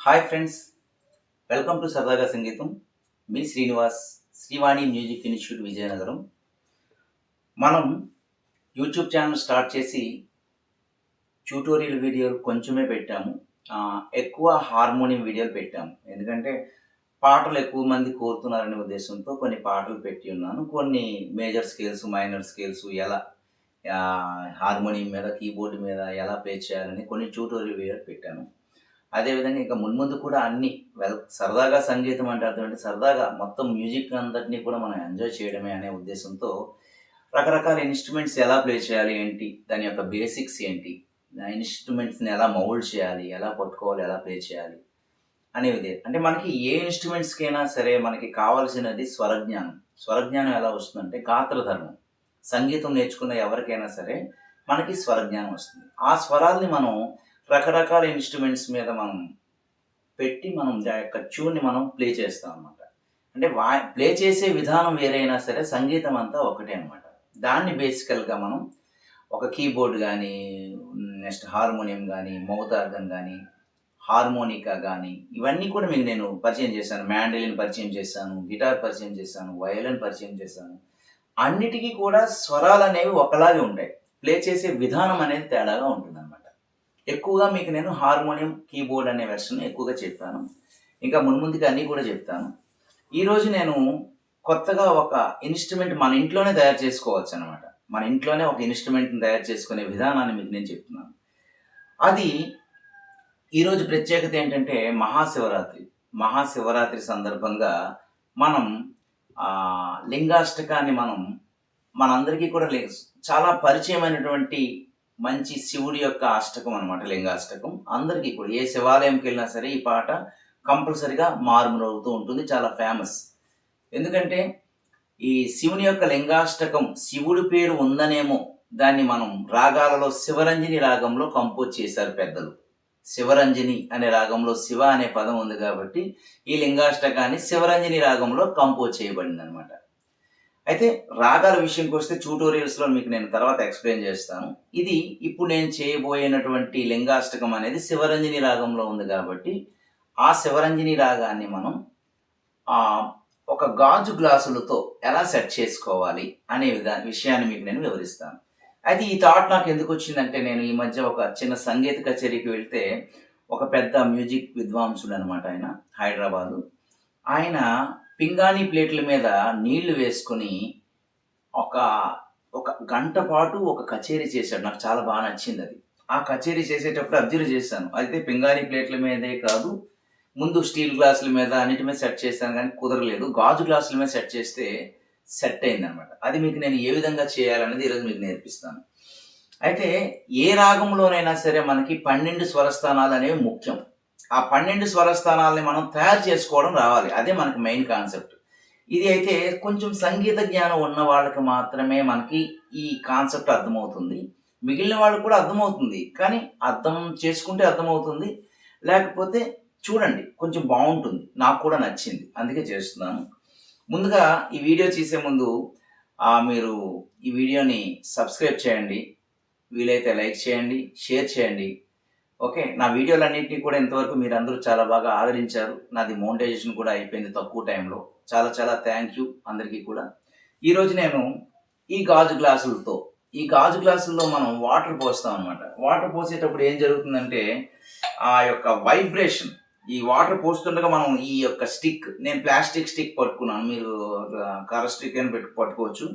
Hi friends, welcome to సరదాగా సంగీతం. మీ Srinivas, Srivani music institute Vizianagaram. మనం యూట్యూబ్ ఛానల్ స్టార్ట్ చేసి ట్యూటోరియల్ వీడియోలు కొంచెమే పెట్టాము. ఎక్కువ హార్మోనియం వీడియోలు పెట్టాము. ఎందుకంటే పాటలు ఎక్కువ మంది కోరుతున్నారనే ఉద్దేశంతో కొన్ని పాటలు పెట్టి ఉన్నాను. కొన్ని మేజర్ స్కేల్స్, మైనర్ స్కేల్స్ ఎలా హార్మోనియం మీద, కీబోర్డ్ మీద ఎలా ప్లే చేయాలని కొన్ని ట్యూటోరియల్ వీడియోలు పెట్టాను. అదేవిధంగా ఇంకా మున్ముందు కూడా అన్నీ సరదాగా సంగీతం అంటే అర్థం ఏంటి, సరదాగా మొత్తం మ్యూజిక్ అంతటినీ కూడా మనం ఎంజాయ్ చేయడమే అనే ఉద్దేశంతో రకరకాల ఇన్స్ట్రుమెంట్స్ ఎలా ప్లే చేయాలి ఏంటి, దాని యొక్క బేసిక్స్ ఏంటి, ఆ ఇన్స్ట్రుమెంట్స్ని ఎలా మౌల్డ్ చేయాలి, ఎలా పట్టుకోవాలి, ఎలా ప్లే చేయాలి అనేవి. అంటే మనకి ఏ ఇన్స్ట్రుమెంట్స్కైనా సరే మనకి కావాల్సినది స్వరజ్ఞానం. స్వరజ్ఞానం ఎలా వస్తుందంటే గాత్రధర్మం. సంగీతం నేర్చుకున్న ఎవరికైనా సరే మనకి స్వరజ్ఞానం వస్తుంది. ఆ స్వరాల్ని మనం రకరకాల ఇన్స్ట్రుమెంట్స్ మీద మనం పెట్టి మనం దాని యొక్క ట్యూన్ని మనం ప్లే చేస్తాం అనమాట. అంటే ప్లే చేసే విధానం వేరైనా సరే సంగీతం అంతా ఒకటే అనమాట. దాన్ని బేసికల్గా మనం ఒక కీబోర్డ్ కానీ, నెక్స్ట్ హార్మోనియం కానీ, మౌత్ ఆర్గన్ కానీ, హార్మోనికా కానీ, ఇవన్నీ కూడా మీకు నేను పరిచయం చేశాను. మ్యాండలిన్ పరిచయం చేశాను, గిటార్ పరిచయం చేశాను, వయలిన్ పరిచయం చేశాను. అన్నిటికీ కూడా స్వరాలు అనేవి ఒకలాగే ఉంటాయి. ప్లే చేసే విధానం అనేది తేడాగా ఉంటుంది అనమాట. ఎక్కువగా మీకు నేను హార్మోనియం, కీబోర్డ్ అనే వెర్షన్ ఎక్కువగా చెప్పాను. ఇంకా మున్ముందుగా అన్నీ కూడా చెప్తాను. ఈరోజు నేను కొత్తగా ఒక ఇన్స్ట్రుమెంట్ మన ఇంట్లోనే తయారు చేసుకోవచ్చు అనమాట. మన ఇంట్లోనే ఒక ఇన్స్ట్రుమెంట్ని తయారు చేసుకునే విధానాన్ని మీకు నేను చెప్తున్నాను. అది ఈరోజు ప్రత్యేకత ఏంటంటే మహాశివరాత్రి. మహాశివరాత్రి సందర్భంగా మనం లింగాష్టకాన్ని మనందరికీ కూడా చాలా పరిచయమైనటువంటి మంచి శివుడి యొక్క అష్టకం అనమాట. లింగాష్టకం అందరికీ కూడా ఏ శివాలయంకి వెళ్ళినా సరే ఈ పాట కంపల్సరిగా మారుమోగుతూ ఉంటుంది. చాలా ఫేమస్. ఎందుకంటే ఈ శివుని యొక్క లింగాష్టకం శివుడి పేరు ఉందనేమో దాన్ని మనం రాగాలలో శివరంజని రాగంలో కంపోజ్ చేశారు పెద్దలు. శివరంజని అనే రాగంలో శివ అనే పదం ఉంది కాబట్టి ఈ లింగాష్టకాన్ని శివరంజని రాగంలో కంపోజ్ చేయబడింది అనమాట. అయితే రాగాల విషయంకి వస్తే ట్యూటోరియల్స్లో మీకు నేను తర్వాత ఎక్స్ప్లెయిన్ చేస్తాను. ఇది ఇప్పుడు నేను చేయబోయేటువంటి లింగాష్టకం అనేది శివరంజని రాగంలో ఉంది కాబట్టి ఆ శివరంజని రాగాన్ని మనం ఒక గాజు గ్లాసులతో ఎలా సెట్ చేసుకోవాలి అనే విషయాన్ని మీకు నేను వివరిస్తాను. అయితే ఈ థాట్ నాకు ఎందుకు వచ్చిందంటే, నేను ఈ మధ్య ఒక చిన్న సంగీత కచేరీకి వెళ్తే ఒక పెద్ద మ్యూజిక్ విద్వాంసుడు అనమాట. ఆయన హైదరాబాదు. ఆయన పింగాణీ ప్లేట్ల మీద నీళ్లు వేసుకొని ఒక ఒక గంట పాటు ఒక కచేరీ చేశాడు. నాకు చాలా బాగా నచ్చింది అది. ఆ కచేరీ చేసేటప్పుడు అబ్జర్వ్ చేశాను. అయితే పింగాణీ ప్లేట్ల మీదే కాదు, ముందు స్టీల్ గ్లాసుల మీద అన్నిటి మీద సెట్ చేశాను, కానీ కుదరలేదు. గాజు గ్లాసుల మీద సెట్ చేస్తే సెట్ అయిందనమాట. అది మీకు నేను ఏ విధంగా చేయాలనేది ఈరోజు మీకు నేర్పిస్తాను. అయితే ఏ రాగంలోనైనా సరే మనకి 12 స్వరస్థానాలు అనేవి ముఖ్యం. ఆ 12 స్వరస్థానాలని మనం తయారు చేసుకోవడం రావాలి. అదే మనకి మెయిన్ కాన్సెప్ట్. ఇది అయితే కొంచెం సంగీత జ్ఞానం ఉన్న వాళ్ళకి మాత్రమే మనకి ఈ కాన్సెప్ట్ అర్థమవుతుంది. మిగిలిన వాళ్ళకి కూడా అర్థమవుతుంది, కానీ అర్థం చేసుకుంటే అర్థమవుతుంది, లేకపోతే చూడండి కొంచెం బాగుంటుంది. నాకు కూడా నచ్చింది, అందుకే చేస్తున్నాను. ముందుగా ఈ వీడియో చేసే ముందు మీరు ఈ వీడియోని సబ్స్క్రైబ్ చేయండి, వీలైతే లైక్ చేయండి, షేర్ చేయండి. ఓకే, నా వీడియోలన్నింటినీ కూడా ఇంతవరకు మీరు అందరూ చాలా బాగా ఆదరించారు. నాది మోనిటైజేషన్ కూడా అయిపోయింది తక్కువ టైంలో. చాలా చాలా థ్యాంక్ యూ అందరికీ కూడా. ఈరోజు నేను ఈ గాజు గ్లాసుల్లో మనం వాటర్ పోస్తాం అనమాట. వాటర్ పోసేటప్పుడు ఏం జరుగుతుందంటే ఆ యొక్క వైబ్రేషన్, ఈ వాటర్ పోస్తుండగా మనం ఈ యొక్క స్టిక్, నేను ప్లాస్టిక్ స్టిక్ పట్టుకున్నాను, మీరు కర్ర స్టిక్ అని పట్టుకోవచ్చు.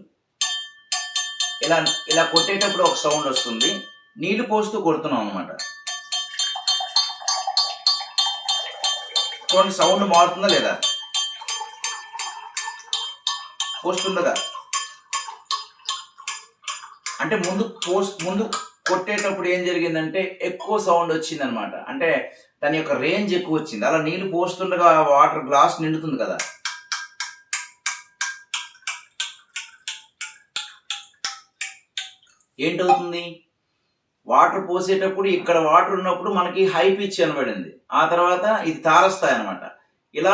ఇలా ఇలా కొట్టేటప్పుడు ఒక సౌండ్ వస్తుంది. నీళ్లు పోస్తూ కొడుతున్నాం అనమాట. చూడండి సౌండ్ మారుతుందా లేదా పోస్తుండగా. అంటే ముందు కొట్టేటప్పుడు ఏం జరిగిందంటే ఎక్కువ సౌండ్ వచ్చింది అనమాట. అంటే దాని యొక్క రేంజ్ ఎక్కువ వచ్చింది. అలా నీళ్లు పోస్తుండగా వాటర్ గ్లాస్ నిండుతుంది కదా. ఏంటవుతుంది, వాటర్ పోసేటప్పుడు ఇక్కడ వాటర్ ఉన్నప్పుడు మనకి హై పిచ్ అనబడింది. ఆ తర్వాత ఇది తారస్థాయి అనమాట. ఇలా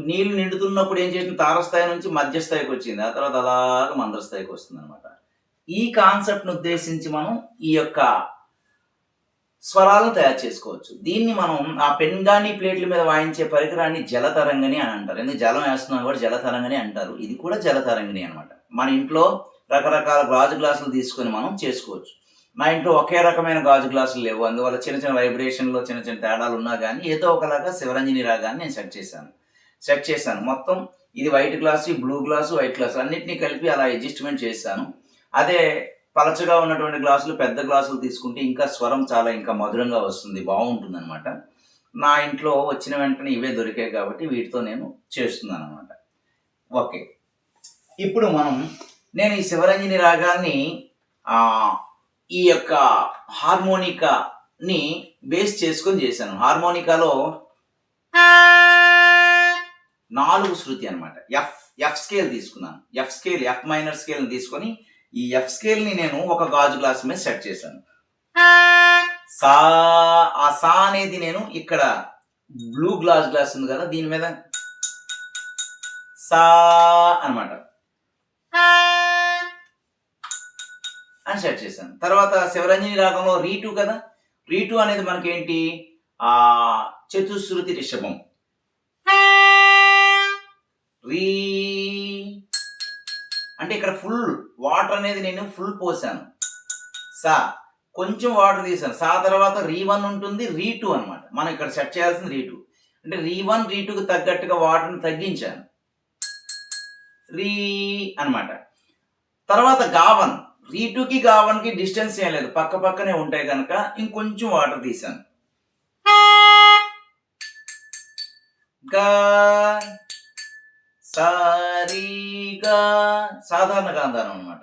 నీళ్లు నిండుతున్నప్పుడు ఏం చేసిన, తారస్థాయి నుంచి మధ్యస్థాయికి వచ్చింది, ఆ తర్వాత అలాగ మందస్థాయికి వస్తుంది అనమాట. ఈ కాన్సెప్ట్ను ఉద్దేశించి మనం ఈ యొక్క స్వరాలను తయారు చేసుకోవచ్చు. దీన్ని మనం ఆ పెన్ గాని, ప్లేట్ల మీద వాయించే పరికరాన్ని జలతరంగిణి అని అంటారు. ఎందుకంటే జలం వేస్తున్నాం కూడా జలతరంగిణి అంటారు. ఇది కూడా జలతరంగిణి అనమాట. మన ఇంట్లో రకరకాల గాజు గ్లాసులు తీసుకొని మనం చేసుకోవచ్చు. నా ఇంట్లో ఒకే రకమైన గాజు గ్లాసులు లేవు. అందువల్ల చిన్న చిన్న వైబ్రేషన్‌లో చిన్న చిన్న తేడాలు ఉన్నా గానీ ఏదో ఒకలాగా శివరంజని రాగాన్ని నేను సెట్ చేశాను. మొత్తం ఇది వైట్ గ్లాసు, ఈ బ్లూ గ్లాసు, వైట్ గ్లాసు అన్నిటిని కలిపి అలా అడ్జస్ట్‌మెంట్ చేశాను. అదే పలచగా ఉన్నటువంటి గ్లాసులు, పెద్ద గ్లాసులు తీసుకుంటే ఇంకా స్వరం చాలా ఇంకా మధురంగా వస్తుంది. బావుంటుందనమాట. నా ఇంట్లో వచ్చిన వెంటనే ఇవే దొరికాయి కాబట్టి వీటితో నేను చేస్తున్నాననమాట. ఓకే. ఇప్పుడు నేను ఈ శివరంజని రాగాన్ని ఈ యొక్క హార్మోనికాని బేస్ చేసుకొని చేశాను. హార్మోనికాలో 4 శృతి అనమాట. ఎఫ్ స్కేల్ తీసుకున్నాను. ఎఫ్ మైనర్ స్కేల్‌ని తీసుకొని ఈ ఎఫ్ స్కేల్‌ని నేను ఒక గాజు గ్లాస్ మీద సెట్ చేశాను. సా ఆ సా అనేది నేను ఇక్కడ బ్లూ గ్లాస్ ఉంది కదా, దీని మీద సా అనమాట అని సెట్ చేశాను. తర్వాత శివరంజని రాగంలో రీటు కదా, రీటు అనేది మనకేంటి చతుశ్రుతి రిషభం. రీ అంటే ఇక్కడ ఫుల్ వాటర్ అనేది నేను ఫుల్ పోసాను. సా కొంచెం వాటర్ తీసాను. సా తర్వాత రీ1 ఉంటుంది, రీ2 అనమాట. మనం ఇక్కడ సెట్ చేయాల్సింది రీ2. అంటే రీ1 రీ2కి తగ్గట్టుగా వాటర్ని తగ్గించాను. రీ అనమాట. తర్వాత గావన్, రీ2కి గావన్కి డిస్టెన్స్ ఏం లేదు, పక్క పక్కనే ఉంటాయి కనుక ఇంకొంచెం వాటర్ తీసాను. గా సారీగా సాధారణ గాంధారం అనమాట.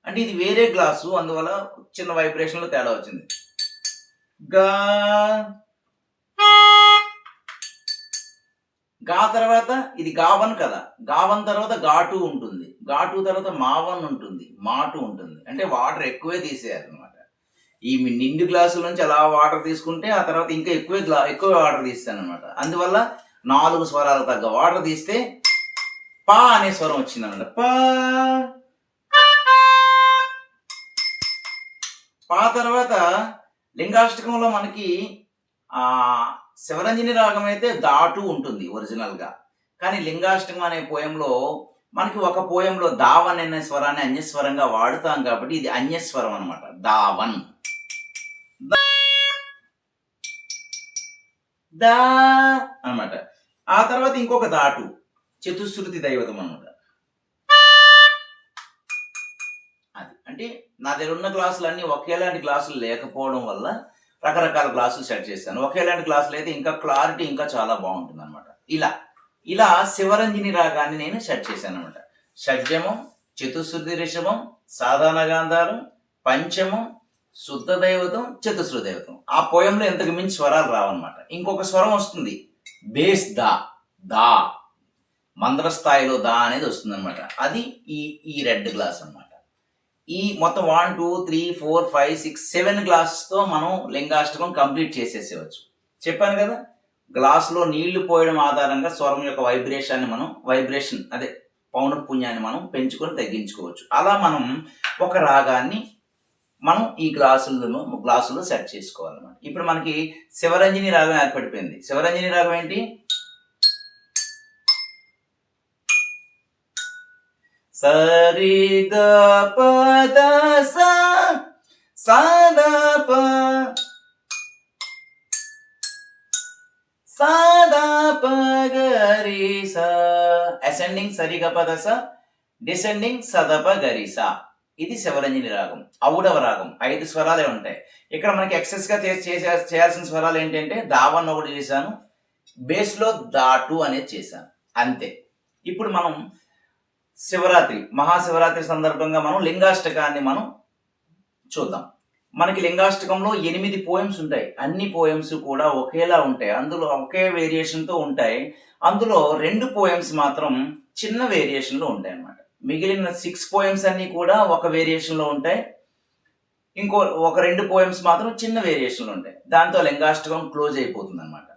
అంటే ఇది వేరే గ్లాసు, అందువల్ల చిన్న వైబ్రేషన్లో తేడా వచ్చింది. గా గా తర్వాత ఇది గావన్ కదా, గావన్ తర్వాత గా2 ఉంటుంది, గా2 తర్వాత మా1 ఉంటుంది, మా2 ఉంటుంది. అంటే వాటర్ ఎక్కువే తీసేయాలి అనమాట. ఈ నిండు గ్లాసుల నుంచి అలా వాటర్ తీసుకుంటే ఆ తర్వాత ఇంకా ఎక్కువ వాటర్ తీస్తాను అనమాట. అందువల్ల 4 స్వరాలు తగ్గ వాటర్ తీస్తే పా అనే స్వరం వచ్చిందన్నమాట. పా తర్వాత లింగాష్టకంలో మనకి శివరంజని రాగం అయితే దాటు ఉంటుంది ఒరిజినల్గా. కానీ లింగాష్టకం అనే పోయంలో మనకి ఒక పోయంలో దావన్ అనే స్వరాన్ని అన్యస్వరంగా వాడుతాం కాబట్టి ఇది అన్యస్వరం అనమాట. దావన్ దా అనమాట. ఆ తర్వాత ఇంకొక దాటు చతుశ్రుతి దైవతం అనమాట. అది అంటే నా దగ్గర ఉన్న గ్లాసులు అన్నీ ఒకేలాంటి గ్లాసులు లేకపోవడం వల్ల రకరకాల గ్లాసులు సెట్ చేశాను. ఒకేలాంటి గ్లాసులు అయితే ఇంకా క్లారిటీ ఇంకా చాలా బాగుంటుంది అనమాట. ఇలా శివరంజని రాగాన్ని నేను సెట్ చేశాను అనమాట. షడ్జమం, చతుశ్రుతి రిషభం, సాధారణ గాంధారం, పంచమం, శుద్ధ దైవతం, చతుశ్రుతి దైవతం. ఆ పోయంలో ఎంతకు మించి స్వరాలు రావన్నమాట. ఇంకొక స్వరం వస్తుంది, బేస్ దా మంద్ర స్థాయిలో దా అనేది వస్తుంది అనమాట. అది ఈ రెడ్ గ్లాస్ అనమాట. ఈ మొత్తం 1 2 3 4 5 6 7 గ్లాస్తో మనం లింగాష్టకం కంప్లీట్ చేసేసేవచ్చు. చెప్పాను కదా, గ్లాసులో నీళ్లు పోయడం ఆధారంగా స్వరం యొక్క వైబ్రేషన్ అదే పౌనఃపున్యాన్ని మనం పెంచుకొని తగ్గించుకోవచ్చు. అలా మనం ఒక రాగాన్ని మనం ఈ గ్లాసులో సెట్ చేసుకోవాలన్నమాట. ఇప్పుడు మనకి శివరంజని రాగం ఏర్పడిపోయింది. శివరంజని రాగం ఏంటి? సరి గ ప ద స ద ప స ద ప గ రి స. అసెండింగ్ సరి గ ప ద స, డిసెండింగ్ స ద ప గ రి స. ఇది శివరంజని రాగం, ఔడవ రాగం. 5 స్వరాలే ఉంటాయి. ఇక్కడ మనకి ఎక్సెస్గా చేయాల్సిన స్వరాలు ఏంటంటే దావన్ ఒకటి చేశాను, బేస్లో దా2 అనేది చేశాను, అంతే. ఇప్పుడు మనం మహాశివరాత్రి సందర్భంగా మనం లింగాష్టకాన్ని మనం చూద్దాం. మనకి లింగాష్టకంలో 8 పోయమ్స్ ఉంటాయి. అన్ని పోయమ్స్ కూడా ఒకేలా ఉంటాయి, అందులో ఒకే వేరియేషన్తో ఉంటాయి. అందులో 2 పోయమ్స్ మాత్రం చిన్న వేరియేషన్లో ఉంటాయి అన్నమాట. మిగిలిన 6 పోయమ్స్ అన్నీ కూడా ఒక వేరియేషన్లో ఉంటాయి. ఒక 2 పోయమ్స్ మాత్రం చిన్న వేరియేషన్లో ఉంటాయి. దాంతో లింగాష్టకం క్లోజ్ అయిపోతుంది అనమాట.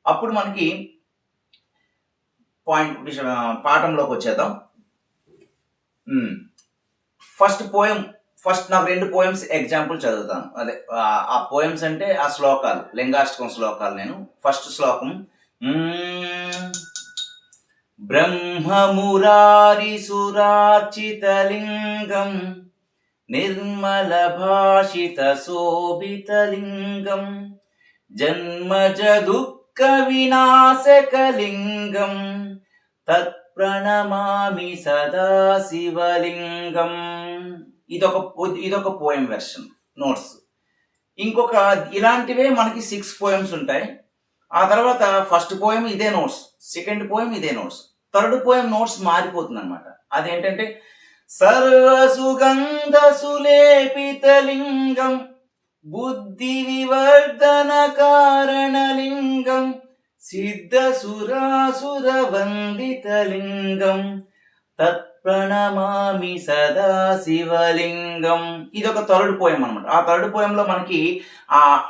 అప్పుడు మనకి పాఠంలోకి వచ్చేద్దాం. ఫస్ట్ నాకు 2 పోయమ్స్ ఎగ్జాంపుల్ చదువుతాను. అదే ఆ పోయమ్స్ అంటే ఆ శ్లోకాలు, లింగాష్టకం శ్లోకాలు నేను. ఫస్ట్ శ్లోకం బ్రహ్మమురారిసురార్చితలింగం నిర్మల భాషిత శోభితలింగం జన్మజ దుఃఖ వినాశకలింగం తత్ప్రణమామి సదా శివలింగం. ఇదొక పోయం వెర్షన్ నోట్స్. ఇంకొక ఇలాంటివే మనకి 6 పోయమ్స్ ఉంటాయి. ఆ తర్వాత ఫస్ట్ పోయం ఇదే నోట్స్, సెకండ్ పోయం ఇదే నోట్స్, థర్డ్ పోయం నోట్స్ మారిపోతుంది అనమాట. అదేంటంటే సర్వసుగంధ సులేపితలింగం బుద్ధి వివర్ధన కారణలింగం సిద్ధ సురాసుర వందితలింగం తత్ప్రణమామి సదా శివలింగం. ఇది ఒక థర్డ్ పోయం అనమాట. ఆ థర్డ్ పోయంలో మనకి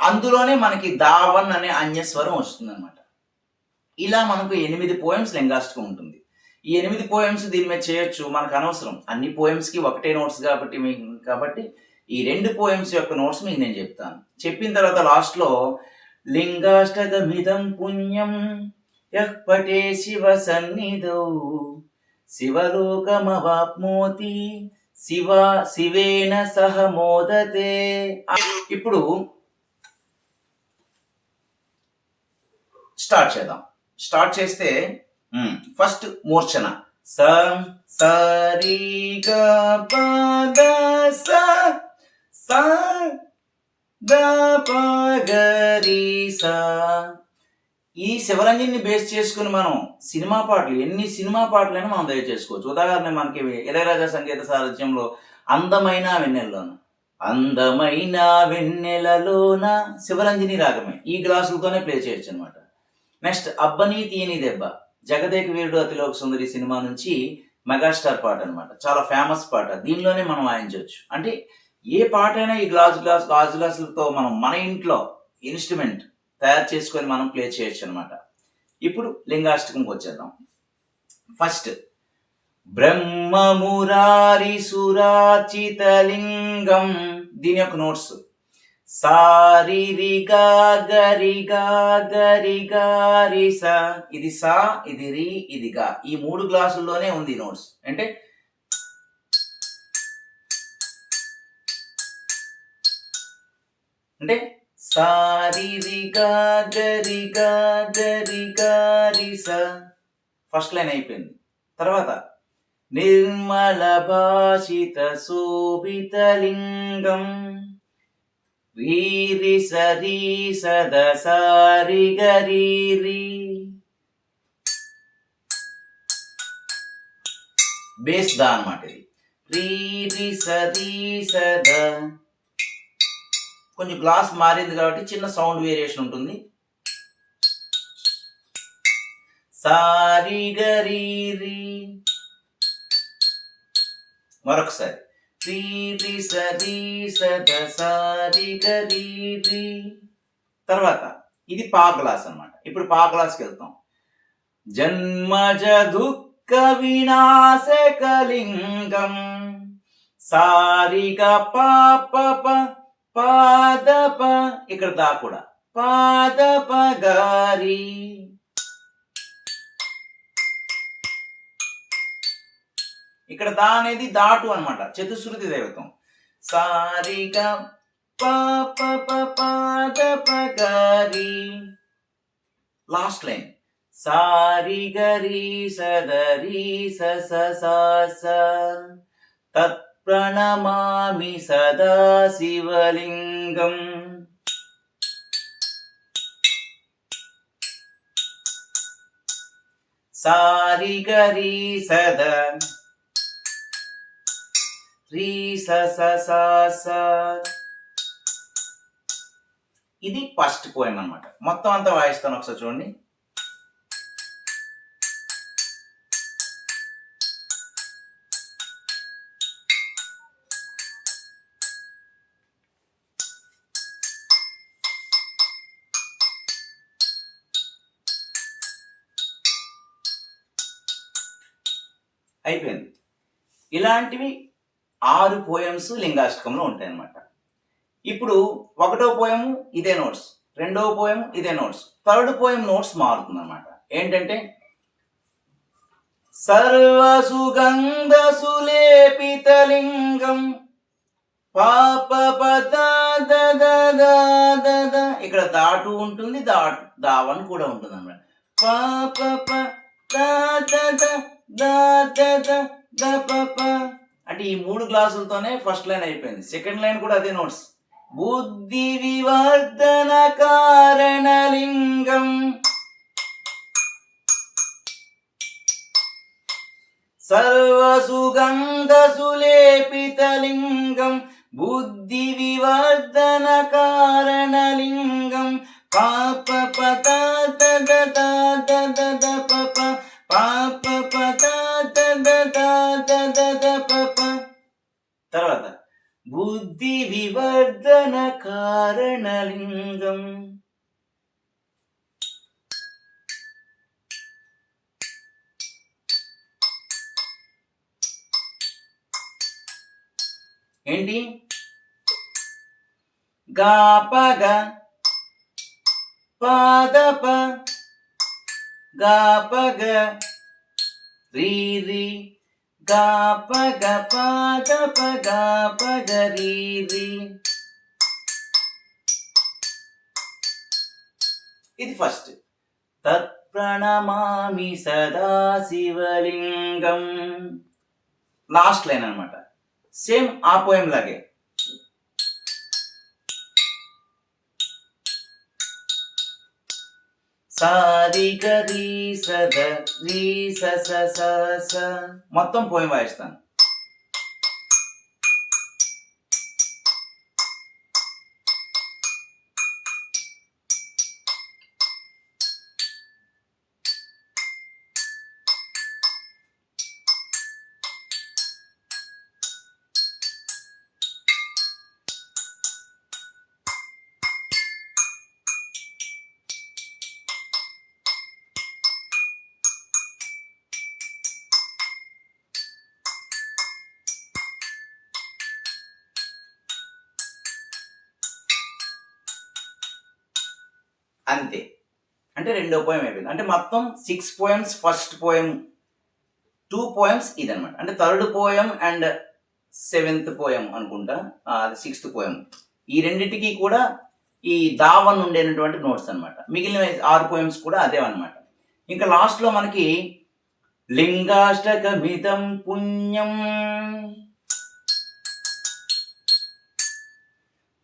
అందులోనే మనకి దావన్ అనే అన్యస్వరం వస్తుంది అనమాట. ఇలా మనకు 8 పోయమ్స్ లింగాష్టకం ఉంటుంది. ఈ 8 పోయమ్స్ దీని మీద చేయొచ్చు, మనకు అనవసరం. అన్ని పోయమ్స్కి ఒకటే నోట్స్ కాబట్టి ఈ 2 పోయమ్స్ యొక్క నోట్స్ మీకు నేను చెప్తాను. చెప్పిన తర్వాత లాస్ట్లో లింగాష్టకమిదం పుణ్యం యః పఠే శివ సన్నిధౌ శివలోకమవాప్నోతి శివేన సహ మోదతే. ఇప్పుడు స్టార్ట్ చేద్దాం. స్టార్ట్ చేస్తే ఫస్ట్ మూర్ఛన స సరి గ పద స స ద ప గ రి స. ఈ శివరంజన్ని బేస్ చేసుకుని మనం సినిమా పాటలు, ఎన్ని సినిమా పాటలైనా మనం దయ చేసుకోవచ్చు. ఉదాహరణ మనకి ఇళయరాజా సంగీత సారథ్యంలో అందమైన వెన్నెలలోన, అందమైన వెన్నెలలోన శివరంజని రాగమే ఈ గ్లాసులతోనే ప్లే చేయొచ్చు అనమాట. నెక్స్ట్ అబ్బని తీయని దెబ్బ, జగదేక వీరుడు అతిలోక సుందరి సినిమా నుంచి మెగాస్టార్ పాట అనమాట. చాలా ఫేమస్ పాట, దీనిలోనే మనం వాయించవచ్చు. అంటే ఏ పాట అయినా ఈ గాజు గ్లాసులతో మనం మన ఇంట్లో ఇన్స్ట్రుమెంట్ తయారు చేసుకొని మనం ప్లే చేయొచ్చు అనమాట. ఇప్పుడు లింగాష్టకంకి వచ్చేద్దాం. ఫస్ట్ బ్రహ్మమురారి సురాచితలింగం, దీని యొక్క నోట్స్ సారి రి గా గరి గా గరి గా రి సా. ఇది సా, ఇది రి, ఇది గా. ఈ 3 గ్లాసుల్లోనే ఉంది నోట్స్. అంటే సారి రి గా గరి గా గరి గా రి సా. ఫస్ట్ లైన్ అయిపోయింది. తర్వాత నిర్మల భాషిత శోభితలింగం రీ రి సరి సద సారి గరి రి. బేస్ దా అన్నమాట ఇది. రీ రి సరి సద. కొంచెం గ్లాస్ మారింది కాబట్టి చిన్న సౌండ్ వేరియేషన్ ఉంటుంది. సారి గరి రి. మరొకసారి రీ రి సరి సద సారి గరి రి. తర్వాత ఇది పా గ్లాస్ అన్నమాట. ఇప్పుడు పా గ్లాస్కి వెళ్తాం. జన్మజ దుఃఖ వినాశకలింగం సారి గ ప పాదప. ఇక్కడ దా కూడా పాదప గారి. ఇక్కడ దా అనేది దాటు అనమాట, చతుశ్రుతి దైవతం. సారిగ పాదప గారి. లాస్ట్ లైన్ సారి గరి సదరి స తత్ప్రణమామి సదా శివలింగం. సారి గరి సద రీ స. ఇది ఫస్ట్ పోయం అన్నమాట. మొత్తం అంతా వాయిస్తాను, ఒకసారి చూడండి. అయిపోయింది. ఇలాంటివి 6 పోయమ్స్ లింగాష్టకంలో ఉంటాయి అన్నమాట. ఇప్పుడు 1వ పోయం ఇదే నోట్స్, 2వ పోయం ఇదే నోట్స్, 3rd పోయం నోట్స్ మారుతుంది అనమాట. ఏంటంటే సర్వసుగంధ సులేపితలింగం పాప ఇక్కడ దాటు ఉంటుంది, దావన్ కూడా ఉంటుంది అన్నమాట. పాప అంటే ఈ 3 గ్లాసులతోనే ఫస్ట్ లైన్ అయిపోయింది. సెకండ్ లైన్ కూడా అదే నోట్స్. బుద్ధి వివర్ధన కారణలింగం సర్వసుగంధ సులేపితలింగం బుద్ధి వివర్ధన కారణలింగం పాప తర్వాత బుద్ధి వివర్ధన కారణలింగం. ఏంటి? గాపగ పాదప గాపగ రీ గాపగ పాదప గాపగ రీ. ఇది ఫస్ట్. తత్ప్రణమామి సదా శివలింగం లాస్ట్ లైన్ అన్నమాట. సేమ్ ఆ పోయం లాగే. సారి గరి సద రీ స మొత్తం పోయం వాయిస్తాను. అంతే. అంటే 2వ పోయం అయిపోయింది. అంటే మొత్తం 6 పోయమ్స్. ఫస్ట్ పోయం 2 పోయమ్స్ ఇదనమాట. అంటే 3rd poem and 7th poem అనుకుంటా, 6th పోయం. ఈ రెండింటికి కూడా ఈ దావన్ ఉండేటువంటి నోట్స్ అనమాట. మిగిలిన 6 పోయమ్స్ కూడా అదే అనమాట. ఇంకా లాస్ట్లో మనకి లింగాష్టకమిదం పుణ్యం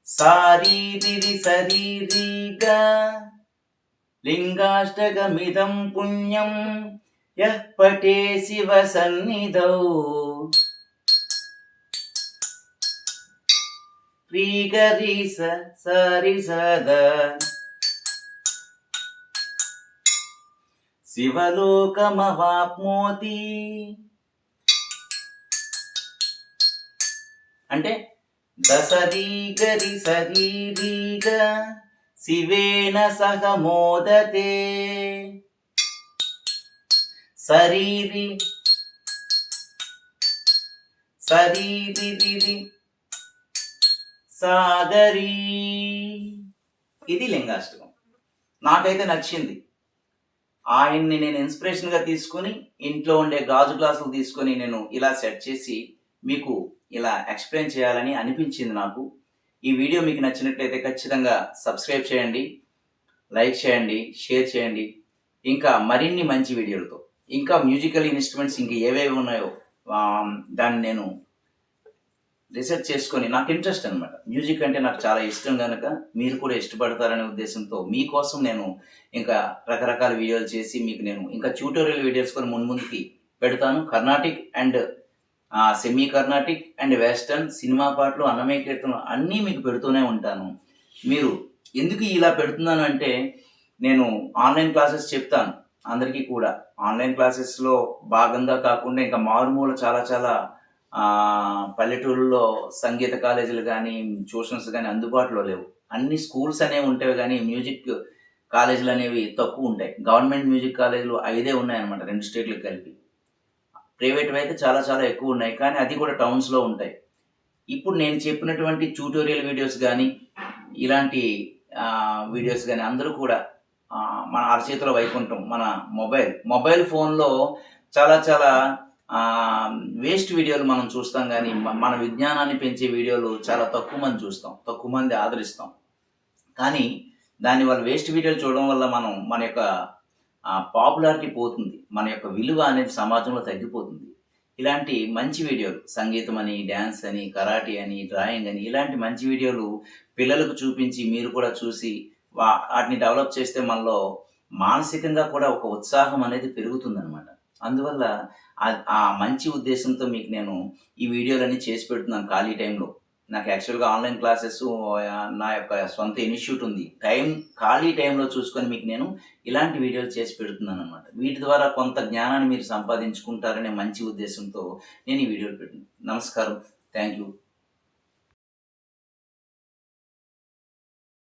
సారీరి శరీరిగా లింగాష్టకమిదం పుణ్యం యః పఠే శివ సన్నిధౌ రీగరి సరి సద శివలోకమవాప్నోతి. అంటే దసరీగరి శరీరిగా శివేన సహ మోదతే శరీరి సాగరీ. ఇది లింగాష్టకం. నాకైతే నచ్చింది. ఆయన్ని నేను ఇన్స్పిరేషన్గా తీసుకొని ఇంట్లో ఉండే గాజు గ్లాసులు తీసుకొని నేను ఇలా సెట్ చేసి మీకు ఇలా ఎక్స్ప్లెయిన్ చేయాలని అనిపించింది నాకు. ఈ వీడియో మీకు నచ్చినట్లయితే ఖచ్చితంగా సబ్స్క్రైబ్ చేయండి, లైక్ చేయండి, షేర్ చేయండి. ఇంకా మరిన్ని మంచి వీడియోలతో, ఇంకా మ్యూజికల్ ఇన్స్ట్రుమెంట్స్ ఇంకా ఏవేవి ఉన్నాయో దాన్ని నేను రీసెర్చ్ చేసుకొని, నాకు ఇంట్రెస్ట్ అనమాట. మ్యూజిక్ అంటే నాకు చాలా ఇష్టం కనుక మీరు కూడా ఇష్టపడతారనే ఉద్దేశంతో మీకోసం నేను ఇంకా రకరకాల వీడియోలు చేసి మీకు నేను ఇంకా ట్యూటోరియల్ వీడియోస్ కూడా ముందుకి పెడతాను. Carnatic and semi Carnatic and western cinema పాటలు, అన్నమయ్య కీర్తనలు అన్నీ మీకు పెడుతూనే ఉంటాను. మీరు ఎందుకు ఇలా పెడుతున్నాను అంటే, నేను ఆన్లైన్ క్లాసెస్ చెప్తాను అందరికీ కూడా. ఆన్లైన్ క్లాసెస్లో భాగంగా కాకుండా ఇంకా మారుమూల చాలా చాలా పల్లెటూరులో సంగీత కాలేజీలు కానీ ట్యూషన్స్ కానీ అందుబాటులో లేవు. అన్ని స్కూల్స్ అనేవి ఉంటాయి కానీ మ్యూజిక్ కాలేజీలు అనేవి తక్కువ ఉంటాయి. గవర్నమెంట్ మ్యూజిక్ కాలేజీలు 5 ఉన్నాయన్నమాట 2 స్టేట్లకు కలిపి. ప్రైవేట్ అయితే చాలా చాలా ఎక్కువ ఉన్నాయి, కానీ అది కూడా టౌన్స్లో ఉంటాయి. ఇప్పుడు నేను చెప్పినటువంటి ట్యూటోరియల్ వీడియోస్ కానీ ఇలాంటి వీడియోస్ కానీ అందరూ కూడా మన అరచేతిలో వైకుంఠం మన మొబైల్ ఫోన్లో చాలా చాలా వేస్ట్ వీడియోలు మనం చూస్తాం, కానీ మన విజ్ఞానాన్ని పెంచే వీడియోలు చాలా తక్కువ మంది చూస్తాం, తక్కువ మంది ఆదరిస్తాం. కానీ దానివల్ల వేస్ట్ వీడియోలు చూడడం వల్ల మన యొక్క పాపులారిటీ పోతుంది, మన యొక్క విలువ అనేది సమాజంలో తగ్గిపోతుంది. ఇలాంటి మంచి వీడియోలు, సంగీతం అని, డ్యాన్స్ అని, కరాటే అని, డ్రాయింగ్ అని, ఇలాంటి మంచి వీడియోలు పిల్లలకు చూపించి మీరు కూడా చూసి వాటిని డెవలప్ చేస్తే మనలో మానసికంగా కూడా ఒక ఉత్సాహం అనేది పెరుగుతుందనమాట. అందువల్ల ఆ మంచి ఉద్దేశంతో మీకు నేను ఈ వీడియోలన్నీ చేసి పెడుతున్నాను ఖాళీ టైంలో. నాకు యాక్చువల్గా ఆన్లైన్ క్లాసెస్, నా యొక్క సొంత ఇన్స్టిట్యూట్ ఉంది. ఖాళీ టైంలో చూసుకొని మీకు నేను ఇలాంటి వీడియోలు చేసి పెడుతున్నాను అనమాట. వీటి ద్వారా కొంత జ్ఞానాన్ని మీరు సంపాదించుకుంటారనే మంచి ఉద్దేశంతో నేను ఈ వీడియోలు పెట్టాను. నమస్కారం. Thank you.